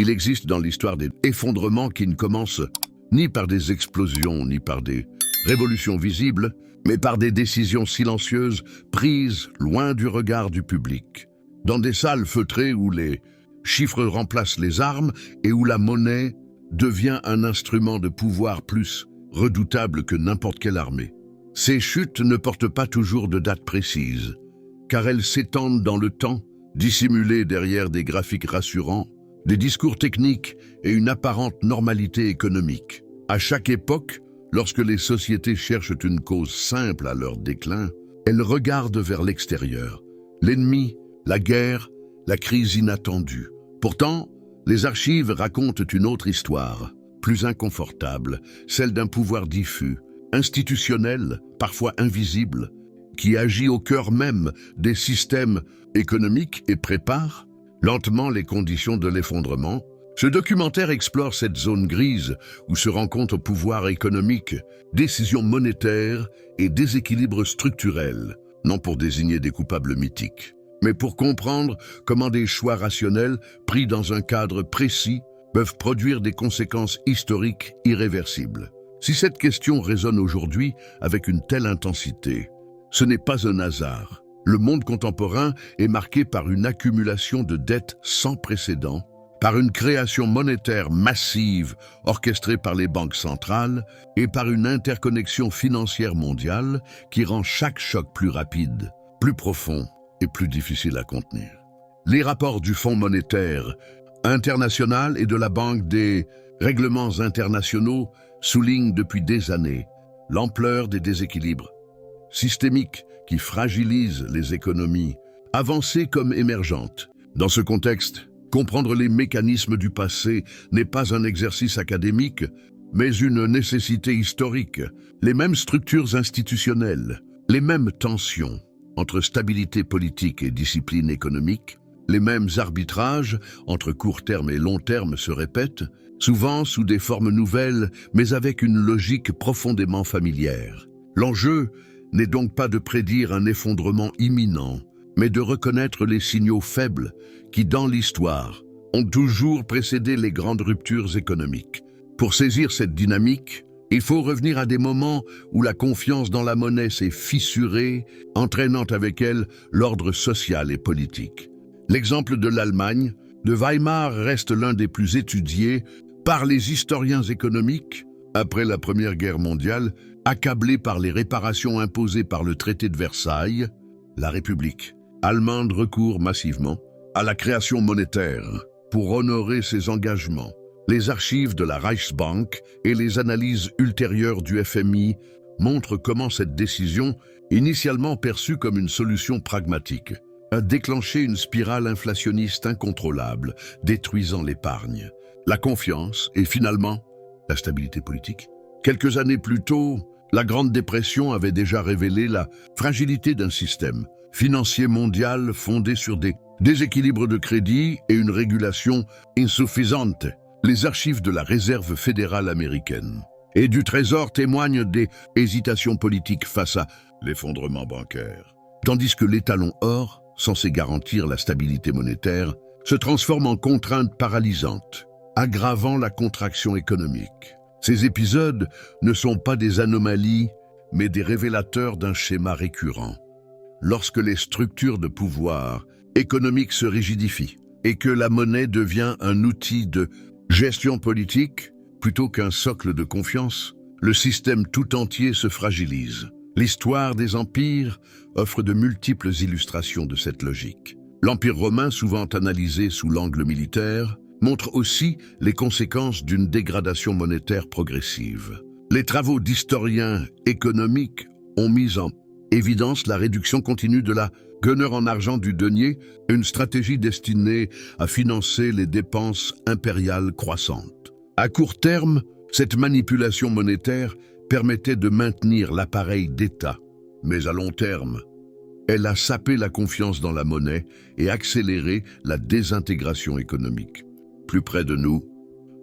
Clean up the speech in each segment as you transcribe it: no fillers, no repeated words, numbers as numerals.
Il existe dans l'histoire des effondrements qui ne commencent ni par des explosions, ni par des révolutions visibles, mais par des décisions silencieuses prises loin du regard du public. Dans des salles feutrées où les chiffres remplacent les armes et où la monnaie devient un instrument de pouvoir plus redoutable que n'importe quelle armée. Ces chutes ne portent pas toujours de date précise, car elles s'étendent dans le temps, dissimulées derrière des graphiques rassurants, des discours techniques et une apparente normalité économique. À chaque époque, lorsque les sociétés cherchent une cause simple à leur déclin, elles regardent vers l'extérieur. L'ennemi, la guerre, la crise inattendue. Pourtant, les archives racontent une autre histoire, plus inconfortable, celle d'un pouvoir diffus, institutionnel, parfois invisible, qui agit au cœur même des systèmes économiques et prépare lentement les conditions de l'effondrement. Ce documentaire explore cette zone grise où se rencontrent pouvoir économique, décisions monétaires et déséquilibres structurels, non pour désigner des coupables mythiques, mais pour comprendre comment des choix rationnels pris dans un cadre précis peuvent produire des conséquences historiques irréversibles. Si cette question résonne aujourd'hui avec une telle intensité, ce n'est pas un hasard. Le monde contemporain est marqué par une accumulation de dettes sans précédent, par une création monétaire massive orchestrée par les banques centrales et par une interconnexion financière mondiale qui rend chaque choc plus rapide, plus profond et plus difficile à contenir. Les rapports du Fonds monétaire international et de la Banque des règlements internationaux soulignent depuis des années l'ampleur des déséquilibres systémiques qui fragilisent les économies, avancées comme émergentes. Dans ce contexte, comprendre les mécanismes du passé n'est pas un exercice académique, mais une nécessité historique. Les mêmes structures institutionnelles, les mêmes tensions entre stabilité politique et discipline économique, les mêmes arbitrages entre court terme et long terme se répètent, souvent sous des formes nouvelles, mais avec une logique profondément familière. L'enjeu n'est donc pas de prédire un effondrement imminent, mais de reconnaître les signaux faibles qui, dans l'histoire, ont toujours précédé les grandes ruptures économiques. Pour saisir cette dynamique, il faut revenir à des moments où la confiance dans la monnaie s'est fissurée, entraînant avec elle l'ordre social et politique. L'exemple de l'Allemagne, de Weimar, reste l'un des plus étudiés par les historiens économiques après la Première Guerre mondiale, accablée par les réparations imposées par le traité de Versailles. La République allemande recourt massivement à la création monétaire pour honorer ses engagements. Les archives de la Reichsbank et les analyses ultérieures du FMI montrent comment cette décision, initialement perçue comme une solution pragmatique, a déclenché une spirale inflationniste incontrôlable, détruisant l'épargne, la confiance et finalement la stabilité politique. Quelques années plus tôt, la Grande Dépression avait déjà révélé la fragilité d'un système financier mondial fondé sur des déséquilibres de crédit et une régulation insuffisante. Les archives de la Réserve fédérale américaine et du Trésor témoignent des hésitations politiques face à l'effondrement bancaire, tandis que l'étalon or, censé garantir la stabilité monétaire, se transforme en contrainte paralysante, aggravant la contraction économique. Ces épisodes ne sont pas des anomalies, mais des révélateurs d'un schéma récurrent. Lorsque les structures de pouvoir économique se rigidifient et que la monnaie devient un outil de gestion politique plutôt qu'un socle de confiance, le système tout entier se fragilise. L'histoire des empires offre de multiples illustrations de cette logique. L'Empire romain, souvent analysé sous l'angle militaire, montre aussi les conséquences d'une dégradation monétaire progressive. Les travaux d'historiens économiques ont mis en évidence la réduction continue de la gueneur en argent du denier, une stratégie destinée à financer les dépenses impériales croissantes. À court terme, cette manipulation monétaire permettait de maintenir l'appareil d'État, mais à long terme, elle a sapé la confiance dans la monnaie et accéléré la désintégration économique. Plus près de nous,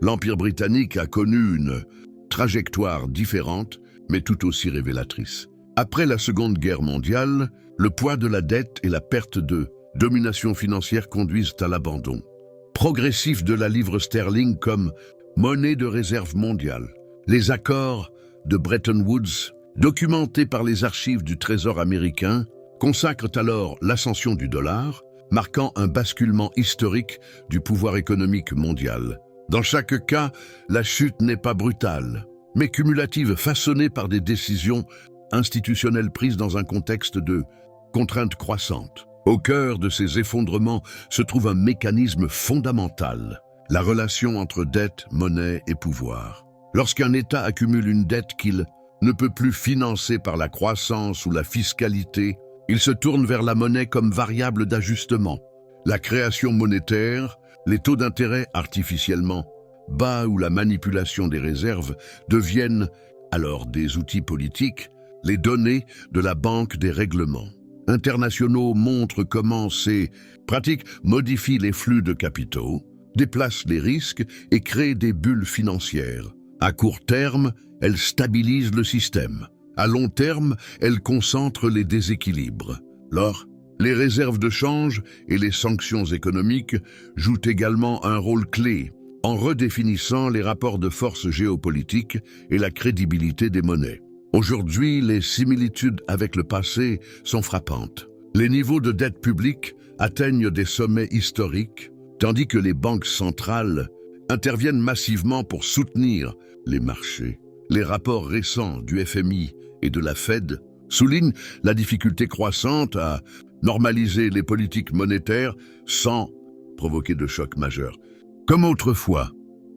l'Empire britannique a connu une trajectoire différente, mais tout aussi révélatrice. Après la Seconde Guerre mondiale, le poids de la dette et la perte de domination financière conduisent à l'abandon. progressif de la livre sterling comme monnaie de réserve mondiale. Les accords de Bretton Woods, documentés par les archives du Trésor américain, consacrent alors l'ascension du dollar, marquant un basculement historique du pouvoir économique mondial. Dans chaque cas, la chute n'est pas brutale, mais cumulative, façonnée par des décisions institutionnelles prises dans un contexte de contraintes croissantes. Au cœur de ces effondrements se trouve un mécanisme fondamental, la relation entre dette, monnaie et pouvoir. Lorsqu'un État accumule une dette qu'il ne peut plus financer par la croissance ou la fiscalité, il se tourne vers la monnaie comme variable d'ajustement. La création monétaire, les taux d'intérêt artificiellement bas ou la manipulation des réserves deviennent alors des outils politiques, les données de la banque des règlements internationaux montrent comment ces pratiques modifient les flux de capitaux, déplacent les risques et créent des bulles financières. À court terme, elles stabilisent le système. À long terme, elles concentrent les déséquilibres. Les réserves de change et les sanctions économiques jouent également un rôle clé en redéfinissant les rapports de force géopolitiques et la crédibilité des monnaies. Aujourd'hui, les similitudes avec le passé sont frappantes. Les niveaux de dette publique atteignent des sommets historiques, tandis que les banques centrales interviennent massivement pour soutenir les marchés. Les rapports récents du FMI et de la Fed soulignent la difficulté croissante à normaliser les politiques monétaires sans provoquer de choc majeur. Comme autrefois,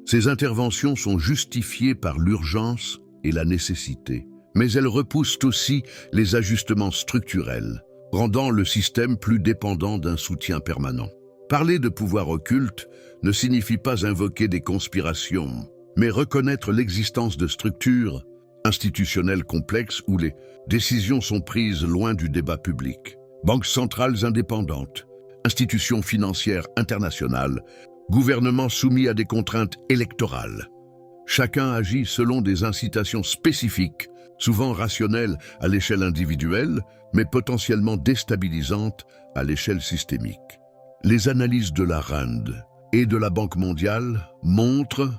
ces interventions sont justifiées par l'urgence et la nécessité, mais elles repoussent aussi les ajustements structurels, rendant le système plus dépendant d'un soutien permanent. Parler de pouvoir occulte ne signifie pas invoquer des conspirations, mais reconnaître l'existence de structures institutionnelles complexes où les décisions sont prises loin du débat public. Banques centrales indépendantes, institutions financières internationales, gouvernements soumis à des contraintes électorales. Chacun agit selon des incitations spécifiques, souvent rationnelles à l'échelle individuelle, mais potentiellement déstabilisantes à l'échelle systémique. Les analyses de la RAND et de la Banque mondiale montrent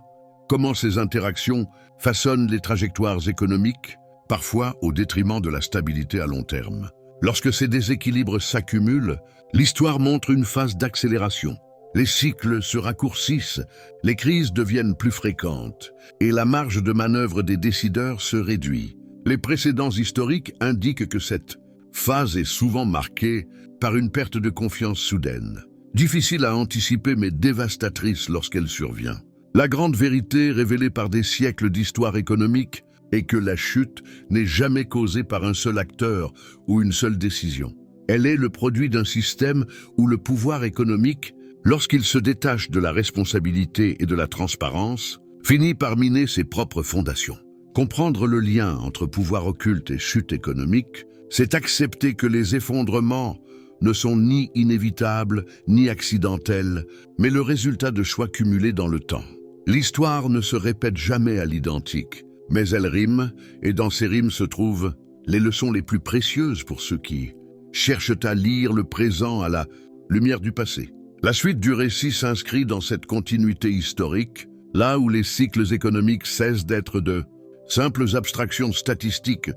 comment ces interactions façonnent les trajectoires économiques, parfois au détriment de la stabilité à long terme. Lorsque ces déséquilibres s'accumulent, l'histoire montre une phase d'accélération. Les cycles se raccourcissent, les crises deviennent plus fréquentes et la marge de manœuvre des décideurs se réduit. Les précédents historiques indiquent que cette phase est souvent marquée par une perte de confiance soudaine. Difficile à anticiper mais dévastatrice lorsqu'elle survient. La grande vérité révélée par des siècles d'histoire économique est que la chute n'est jamais causée par un seul acteur ou une seule décision. Elle est le produit d'un système où le pouvoir économique, lorsqu'il se détache de la responsabilité et de la transparence, finit par miner ses propres fondations. Comprendre le lien entre pouvoir occulte et chute économique, c'est accepter que les effondrements ne sont ni inévitables ni accidentels, mais le résultat de choix cumulés dans le temps. L'histoire ne se répète jamais à l'identique, mais elle rime, et dans ces rimes se trouvent les leçons les plus précieuses pour ceux qui cherchent à lire le présent à la lumière du passé. La suite du récit s'inscrit dans cette continuité historique, là où les cycles économiques cessent d'être de simples abstractions statistiques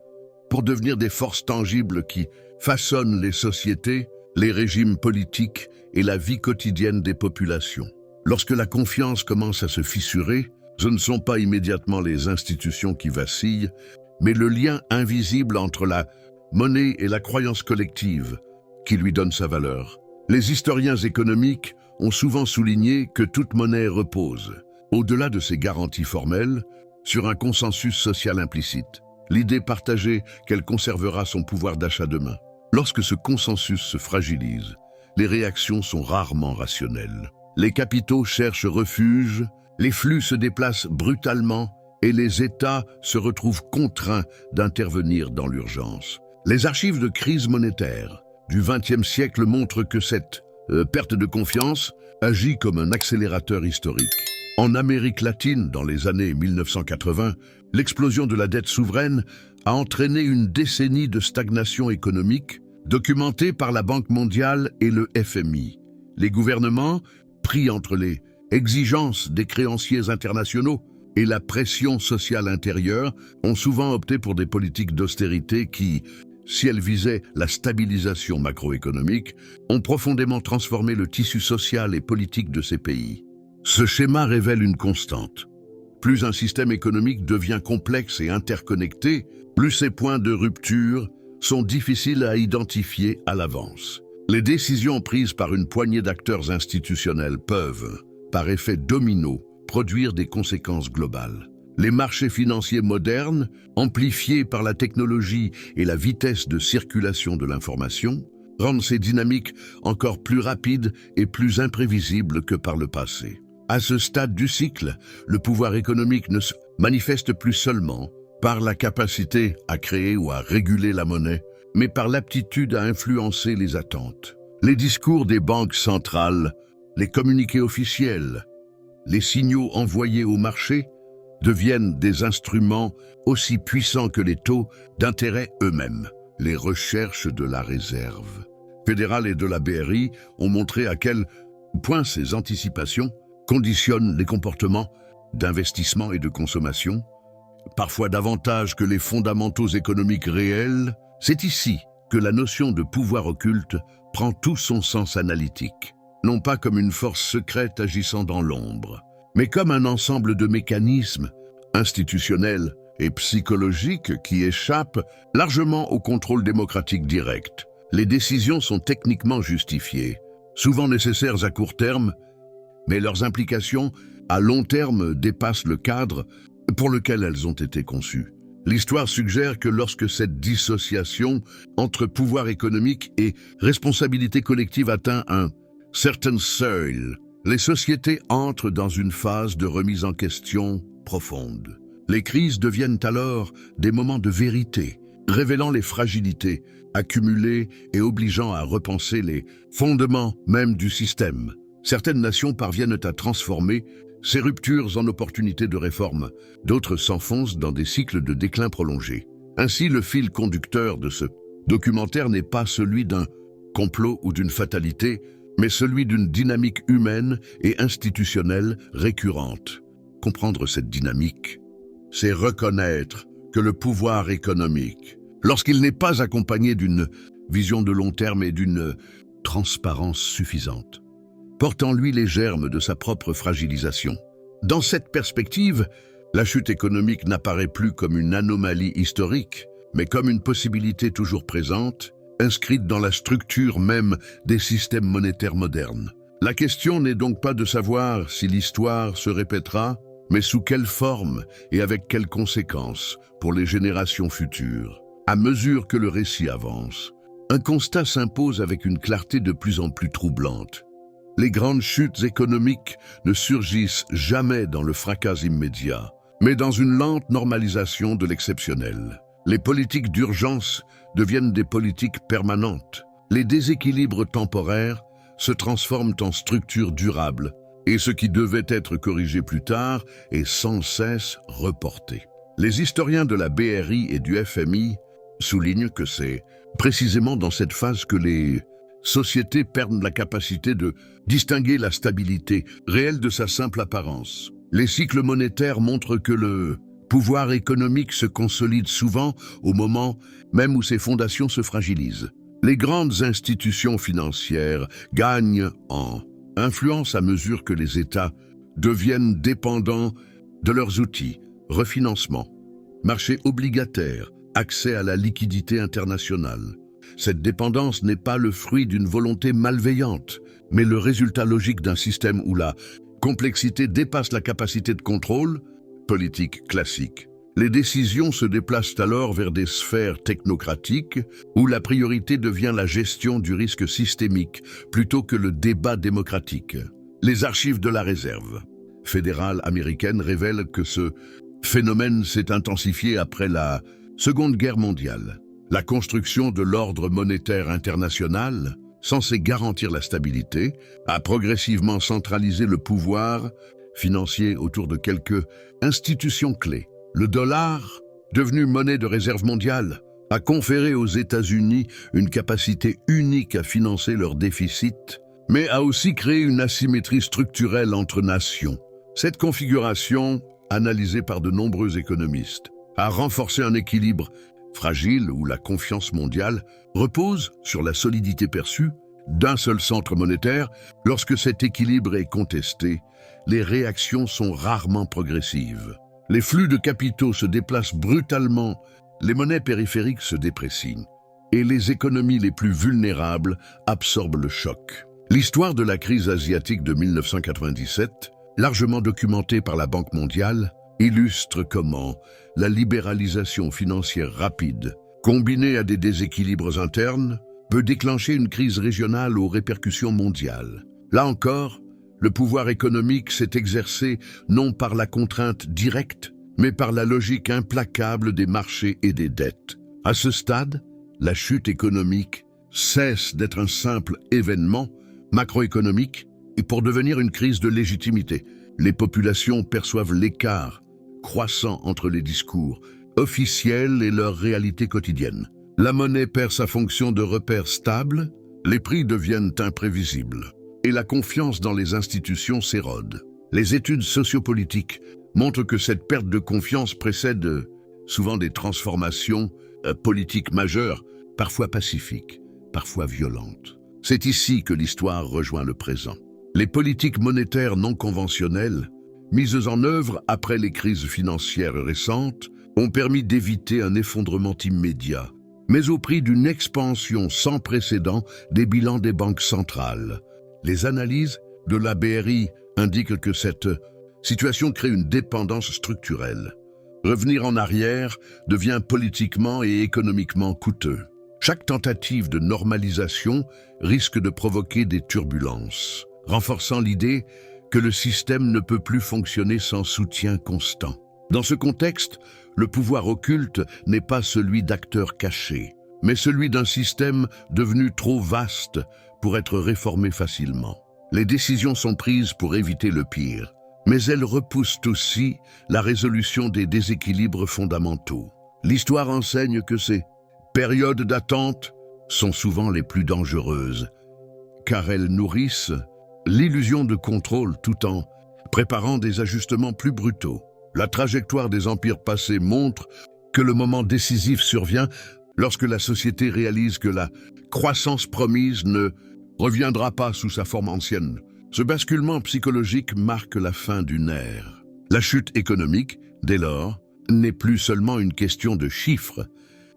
pour devenir des forces tangibles qui façonnent les sociétés, les régimes politiques et la vie quotidienne des populations. Lorsque la confiance commence à se fissurer, ce ne sont pas immédiatement les institutions qui vacillent, mais le lien invisible entre la monnaie et la croyance collective qui lui donne sa valeur. Les historiens économiques ont souvent souligné que toute monnaie repose, au-delà de ses garanties formelles, sur un consensus social implicite, l'idée partagée qu'elle conservera son pouvoir d'achat demain. Lorsque ce consensus se fragilise, les réactions sont rarement rationnelles. Les capitaux cherchent refuge, les flux se déplacent brutalement et les États se retrouvent contraints d'intervenir dans l'urgence. Les archives de crise monétaire du XXe siècle montrent que cette perte de confiance agit comme un accélérateur historique. En Amérique latine, dans les années 1980, l'explosion de la dette souveraine a entraîné une décennie de stagnation économique, documentée par la Banque mondiale et le FMI. Les gouvernements, pris entre les exigences des créanciers internationaux et la pression sociale intérieure, ont souvent opté pour des politiques d'austérité qui, si elles visaient la stabilisation macroéconomique, ont profondément transformé le tissu social et politique de ces pays. Ce schéma révèle une constante. Plus un système économique devient complexe et interconnecté, plus ses points de rupture sont difficiles à identifier à l'avance. Les décisions prises par une poignée d'acteurs institutionnels peuvent, par effet domino, produire des conséquences globales. Les marchés financiers modernes, amplifiés par la technologie et la vitesse de circulation de l'information, rendent ces dynamiques encore plus rapides et plus imprévisibles que par le passé. À ce stade du cycle, le pouvoir économique ne se manifeste plus seulement par la capacité à créer ou à réguler la monnaie, mais par l'aptitude à influencer les attentes. Les discours des banques centrales, les communiqués officiels, les signaux envoyés au marché deviennent des instruments aussi puissants que les taux d'intérêt eux-mêmes. Les recherches de la Réserve fédérale et de la BRI ont montré à quel point ces anticipations conditionnent les comportements d'investissement et de consommation, parfois davantage que les fondamentaux économiques réels. C'est ici que la notion de pouvoir occulte prend tout son sens analytique, non pas comme une force secrète agissant dans l'ombre, mais comme un ensemble de mécanismes institutionnels et psychologiques qui échappent largement au contrôle démocratique direct. Les décisions sont techniquement justifiées, souvent nécessaires à court terme, mais leurs implications à long terme dépassent le cadre pour lequel elles ont été conçues. L'histoire suggère que lorsque cette dissociation entre pouvoir économique et responsabilité collective atteint un certain seuil, les sociétés entrent dans une phase de remise en question profonde. Les crises deviennent alors des moments de vérité, révélant les fragilités accumulées et obligeant à repenser les fondements même du système. Certaines nations parviennent à transformer ces ruptures en opportunités de réforme, d'autres s'enfoncent dans des cycles de déclin prolongé. Ainsi, le fil conducteur de ce documentaire n'est pas celui d'un complot ou d'une fatalité, mais celui d'une dynamique humaine et institutionnelle récurrente. Comprendre cette dynamique, c'est reconnaître que le pouvoir économique, lorsqu'il n'est pas accompagné d'une vision de long terme et d'une transparence suffisante, porte en lui les germes de sa propre fragilisation. Dans cette perspective, la chute économique n'apparaît plus comme une anomalie historique, mais comme une possibilité toujours présente, inscrite dans la structure même des systèmes monétaires modernes. La question n'est donc pas de savoir si l'histoire se répétera, mais sous quelle forme et avec quelles conséquences pour les générations futures. À mesure que le récit avance, un constat s'impose avec une clarté de plus en plus troublante. Les grandes chutes économiques ne surgissent jamais dans le fracas immédiat, mais dans une lente normalisation de l'exceptionnel. Les politiques d'urgence deviennent des politiques permanentes. Les déséquilibres temporaires se transforment en structures durables, et ce qui devait être corrigé plus tard est sans cesse reporté. Les historiens de la BRI et du FMI soulignent que c'est précisément dans cette phase que les sociétés perdent la capacité de distinguer la stabilité réelle de sa simple apparence. Les cycles monétaires montrent que le pouvoir économique se consolide souvent au moment même où ses fondations se fragilisent. Les grandes institutions financières gagnent en influence à mesure que les États deviennent dépendants de leurs outils, refinancement, marché obligataire, accès à la liquidité internationale. Cette dépendance n'est pas le fruit d'une volonté malveillante, mais le résultat logique d'un système où la complexité dépasse la capacité de contrôle, politique classique. Les décisions se déplacent alors vers des sphères technocratiques où la priorité devient la gestion du risque systémique plutôt que le débat démocratique. Les archives de la Réserve fédérale américaine révèlent que ce phénomène s'est intensifié après la Seconde Guerre mondiale. La construction de l'ordre monétaire international, censé garantir la stabilité, a progressivement centralisé le pouvoir financier autour de quelques institutions clés. Le dollar, devenu monnaie de réserve mondiale, a conféré aux États-Unis une capacité unique à financer leurs déficits mais a aussi créé une asymétrie structurelle entre nations. Cette configuration, analysée par de nombreux économistes, a renforcé un équilibre fragile où la confiance mondiale repose sur la solidité perçue d'un seul centre monétaire. Lorsque cet équilibre est contesté, les réactions sont rarement progressives. Les flux de capitaux se déplacent brutalement, les monnaies périphériques se déprécient, et les économies les plus vulnérables absorbent le choc. L'histoire de la crise asiatique de 1997, largement documentée par la Banque mondiale, illustre comment la libéralisation financière rapide, combinée à des déséquilibres internes, peut déclencher une crise régionale aux répercussions mondiales. Là encore, le pouvoir économique s'est exercé non par la contrainte directe, mais par la logique implacable des marchés et des dettes. À ce stade, la chute économique cesse d'être un simple événement macroéconomique et pour devenir une crise de légitimité. Les populations perçoivent l'écart croissant entre les discours officiels et leur réalité quotidienne. La monnaie perd sa fonction de repère stable, les prix deviennent imprévisibles et la confiance dans les institutions s'érode. Les études sociopolitiques montrent que cette perte de confiance précède souvent des transformations politiques majeures, parfois pacifiques, parfois violentes. C'est ici que l'histoire rejoint le présent. Les politiques monétaires non conventionnelles, mises en œuvre après les crises financières récentes, ont permis d'éviter un effondrement immédiat, mais au prix d'une expansion sans précédent des bilans des banques centrales. Les analyses de la BRI indiquent que cette situation crée une dépendance structurelle. Revenir en arrière devient politiquement et économiquement coûteux. Chaque tentative de normalisation risque de provoquer des turbulences, renforçant l'idée que le système ne peut plus fonctionner sans soutien constant. Dans ce contexte, le pouvoir occulte n'est pas celui d'acteurs cachés, mais celui d'un système devenu trop vaste pour être réformé facilement. Les décisions sont prises pour éviter le pire, mais elles repoussent aussi la résolution des déséquilibres fondamentaux. L'histoire enseigne que ces périodes d'attente sont souvent les plus dangereuses, car elles nourrissent l'illusion de contrôle tout en préparant des ajustements plus brutaux. La trajectoire des empires passés montre que le moment décisif survient lorsque la société réalise que la croissance promise ne reviendra pas sous sa forme ancienne. Ce basculement psychologique marque la fin d'une ère. La chute économique, dès lors, n'est plus seulement une question de chiffres,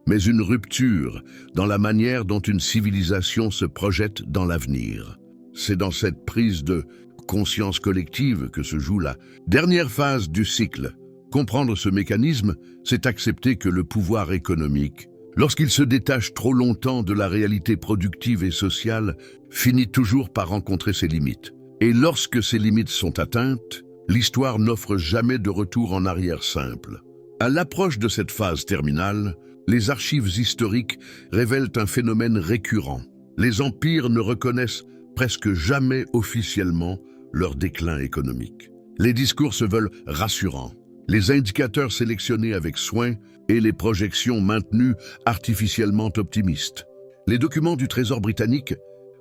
mais une rupture dans la manière dont une civilisation se projette dans l'avenir. C'est dans cette prise de conscience collective que se joue la dernière phase du cycle. Comprendre ce mécanisme, c'est accepter que le pouvoir économique, lorsqu'il se détache trop longtemps de la réalité productive et sociale, finit toujours par rencontrer ses limites. Et lorsque ces limites sont atteintes, l'histoire n'offre jamais de retour en arrière simple. À l'approche de cette phase terminale, les archives historiques révèlent un phénomène récurrent. Les empires ne reconnaissent presque jamais officiellement leur déclin économique. Les discours se veulent rassurants, les indicateurs sélectionnés avec soin et les projections maintenues artificiellement optimistes. Les documents du Trésor britannique,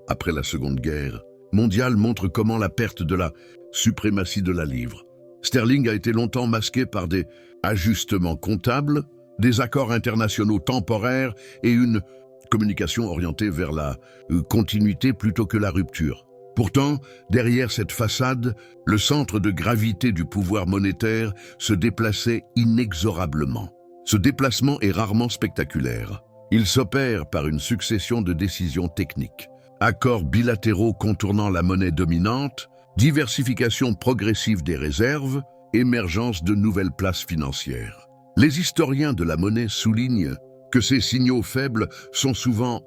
après la Seconde Guerre mondiale, montrent comment la perte de la suprématie de la livre sterling a été longtemps masquée par des ajustements comptables, des accords internationaux temporaires et une communication orientée vers la continuité plutôt que la rupture. Pourtant, derrière cette façade, le centre de gravité du pouvoir monétaire se déplaçait inexorablement. Ce déplacement est rarement spectaculaire. Il s'opère par une succession de décisions techniques. Accords bilatéraux contournant la monnaie dominante, diversification progressive des réserves, émergence de nouvelles places financières. Les historiens de la monnaie soulignent que ces signaux faibles sont souvent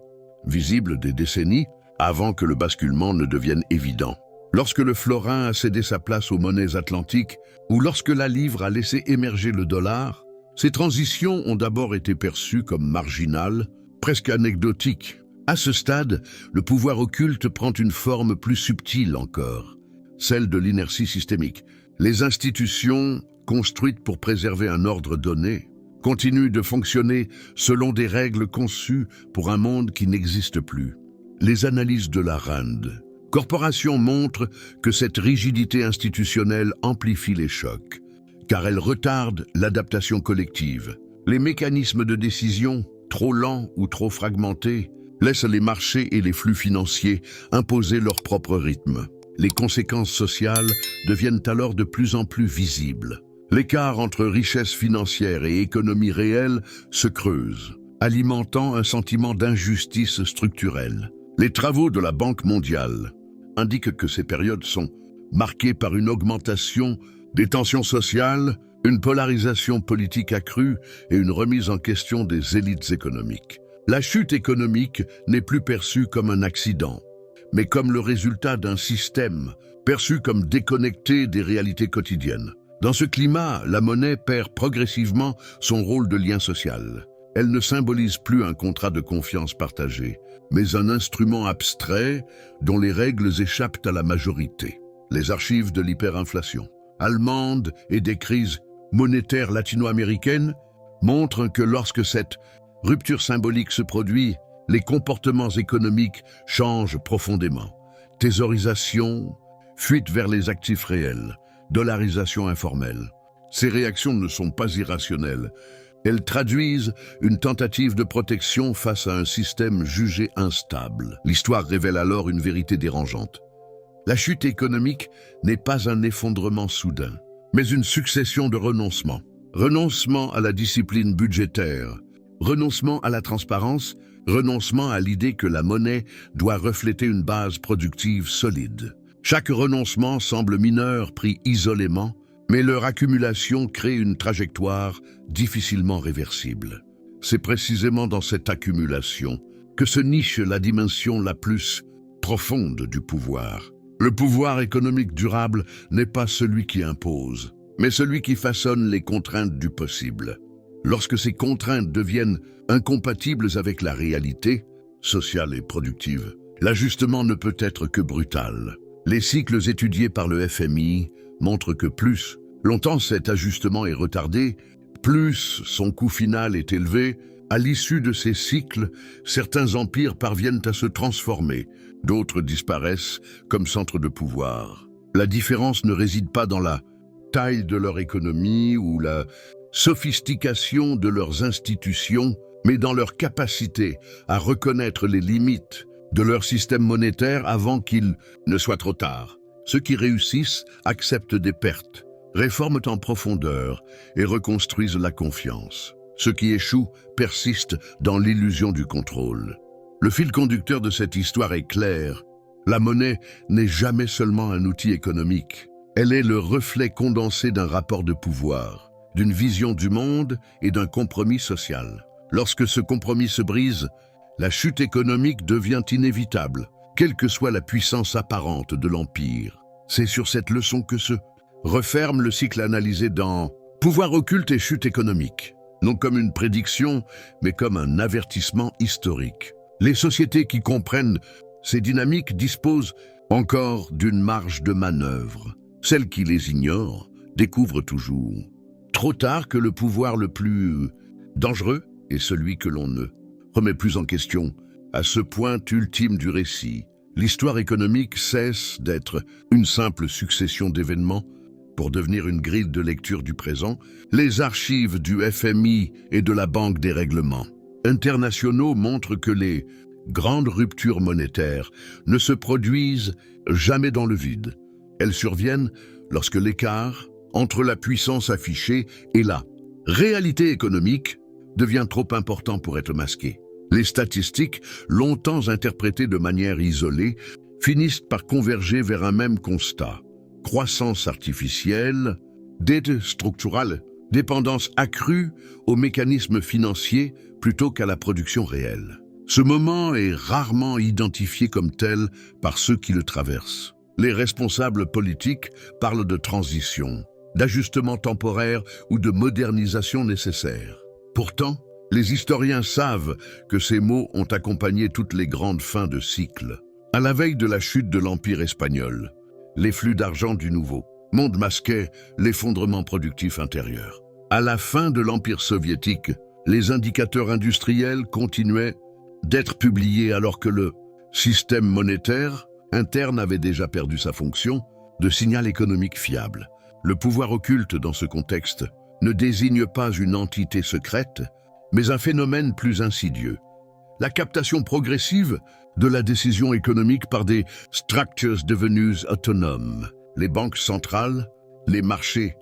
visibles des décennies avant que le basculement ne devienne évident. Lorsque le florin a cédé sa place aux monnaies atlantiques ou lorsque la livre a laissé émerger le dollar, ces transitions ont d'abord été perçues comme marginales, presque anecdotiques. À ce stade, le pouvoir occulte prend une forme plus subtile encore, celle de l'inertie systémique. Les institutions, construites pour préserver un ordre donné, continuent de fonctionner selon des règles conçues pour un monde qui n'existe plus. Les analyses de la RAND Corporation montre que cette rigidité institutionnelle amplifie les chocs, car elle retarde l'adaptation collective. Les mécanismes de décision, trop lents ou trop fragmentés, laissent les marchés et les flux financiers imposer leur propre rythme. Les conséquences sociales deviennent alors de plus en plus visibles. L'écart entre richesse financière et économie réelle se creuse, alimentant un sentiment d'injustice structurelle. Les travaux de la Banque mondiale indiquent que ces périodes sont marquées par une augmentation des tensions sociales, une polarisation politique accrue et une remise en question des élites économiques. La chute économique n'est plus perçue comme un accident, mais comme le résultat d'un système perçu comme déconnecté des réalités quotidiennes. Dans ce climat, la monnaie perd progressivement son rôle de lien social. Elle ne symbolise plus un contrat de confiance partagé, mais un instrument abstrait dont les règles échappent à la majorité. Les archives de l'hyperinflation allemande et des crises monétaires latino-américaines montrent que lorsque cette rupture symbolique se produit, les comportements économiques changent profondément. Thésaurisation, fuite vers les actifs réels, dollarisation informelle. Ces réactions ne sont pas irrationnelles. Elles traduisent une tentative de protection face à un système jugé instable. L'histoire révèle alors une vérité dérangeante. La chute économique n'est pas un effondrement soudain, mais une succession de renoncements. Renoncement à la discipline budgétaire, renoncement à la transparence, renoncement à l'idée que la monnaie doit refléter une base productive solide. Chaque renoncement semble mineur pris isolément, mais leur accumulation crée une trajectoire difficilement réversible. C'est précisément dans cette accumulation que se niche la dimension la plus profonde du pouvoir. Le pouvoir économique durable n'est pas celui qui impose, mais celui qui façonne les contraintes du possible. Lorsque ces contraintes deviennent incompatibles avec la réalité, sociale et productive, l'ajustement ne peut être que brutal. Les cycles étudiés par le FMI montrent que plus longtemps cet ajustement est retardé, plus son coût final est élevé. À l'issue de ces cycles, certains empires parviennent à se transformer, d'autres disparaissent comme centres de pouvoir. La différence ne réside pas dans la taille de leur économie ou la sophistication de leurs institutions, mais dans leur capacité à reconnaître les limites de leur système monétaire avant qu'il ne soit trop tard. Ceux qui réussissent acceptent des pertes, réforment en profondeur et reconstruisent la confiance. Ceux qui échouent persistent dans l'illusion du contrôle. Le fil conducteur de cette histoire est clair. La monnaie n'est jamais seulement un outil économique. Elle est le reflet condensé d'un rapport de pouvoir, d'une vision du monde et d'un compromis social. Lorsque ce compromis se brise, la chute économique devient inévitable, quelle que soit la puissance apparente de l'empire. C'est sur cette leçon que se referme le cycle analysé dans Pouvoir occulte et chute économique, non comme une prédiction, mais comme un avertissement historique. Les sociétés qui comprennent ces dynamiques disposent encore d'une marge de manœuvre. Celles qui les ignorent découvrent toujours, trop tard, que le pouvoir le plus dangereux est celui que l'on ne remet plus en question. À ce point ultime du récit, l'histoire économique cesse d'être une simple succession d'événements pour devenir une grille de lecture du présent. Les archives du FMI et de la Banque des règlements internationaux montrent que les grandes ruptures monétaires ne se produisent jamais dans le vide. Elles surviennent lorsque l'écart entre la puissance affichée et la réalité économique devient trop important pour être masqué. Les statistiques, longtemps interprétées de manière isolée, finissent par converger vers un même constat. Croissance artificielle, dette structurelle, dépendance accrue aux mécanismes financiers plutôt qu'à la production réelle. Ce moment est rarement identifié comme tel par ceux qui le traversent. Les responsables politiques parlent de transition, d'ajustement temporaire ou de modernisation nécessaire. Pourtant, les historiens savent que ces mots ont accompagné toutes les grandes fins de cycle. À la veille de la chute de l'Empire espagnol, les flux d'argent du Nouveau Monde masquaient l'effondrement productif intérieur. À la fin de l'Empire soviétique, les indicateurs industriels continuaient d'être publiés alors que le système monétaire interne avait déjà perdu sa fonction de signal économique fiable. Le pouvoir occulte dans ce contexte ne désigne pas une entité secrète, mais un phénomène plus insidieux. La captation progressive de la décision économique par des structures devenues autonomes, les banques centrales, les marchés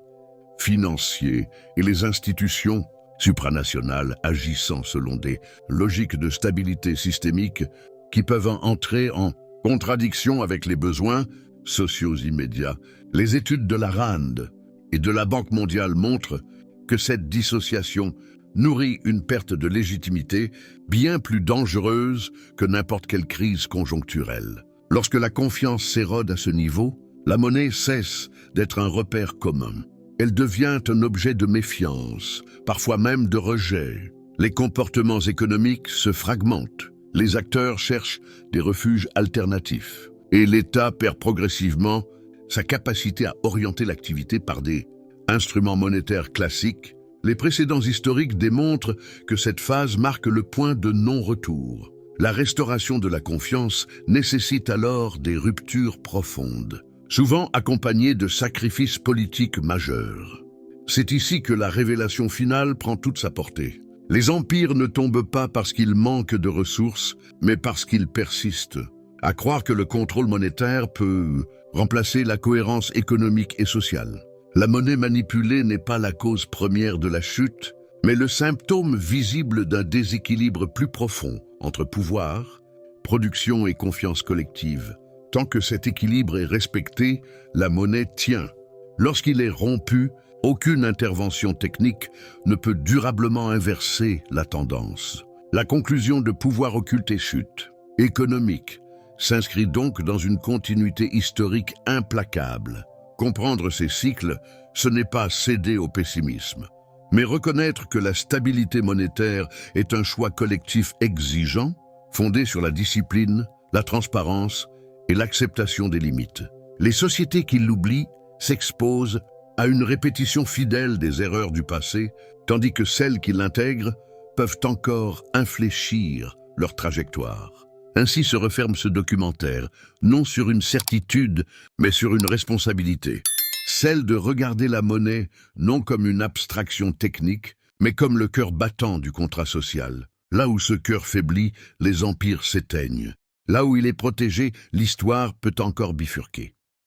financiers et les institutions supranationales agissant selon des logiques de stabilité systémique qui peuvent entrer en contradiction avec les besoins sociaux immédiats. Les études de la RAND et de la Banque mondiale montrent que cette dissociation nourrit une perte de légitimité bien plus dangereuse que n'importe quelle crise conjoncturelle. Lorsque la confiance s'érode à ce niveau, la monnaie cesse d'être un repère commun. Elle devient un objet de méfiance, parfois même de rejet. Les comportements économiques se fragmentent. Les acteurs cherchent des refuges alternatifs. Et l'État perd progressivement sa capacité à orienter l'activité par des instruments monétaires classiques. Les précédents historiques démontrent que cette phase marque le point de non-retour. La restauration de la confiance nécessite alors des ruptures profondes, souvent accompagnées de sacrifices politiques majeurs. C'est ici que la révélation finale prend toute sa portée. Les empires ne tombent pas parce qu'ils manquent de ressources, mais parce qu'ils persistent. À croire que le contrôle monétaire peut remplacer la cohérence économique et sociale. La monnaie manipulée n'est pas la cause première de la chute, mais le symptôme visible d'un déséquilibre plus profond entre pouvoir, production et confiance collective. Tant que cet équilibre est respecté, la monnaie tient. Lorsqu'il est rompu, aucune intervention technique ne peut durablement inverser la tendance. La conclusion de pouvoir occulte et chute économique s'inscrit donc dans une continuité historique implacable. Comprendre ces cycles, ce n'est pas céder au pessimisme, mais reconnaître que la stabilité monétaire est un choix collectif exigeant, fondé sur la discipline, la transparence et l'acceptation des limites. Les sociétés qui l'oublient s'exposent à une répétition fidèle des erreurs du passé, tandis que celles qui l'intègrent peuvent encore infléchir leur trajectoire. Ainsi se referme ce documentaire, non sur une certitude, mais sur une responsabilité. Celle de regarder la monnaie non comme une abstraction technique, mais comme le cœur battant du contrat social. Là où ce cœur faiblit, les empires s'éteignent. Là où il est protégé, l'histoire peut encore bifurquer.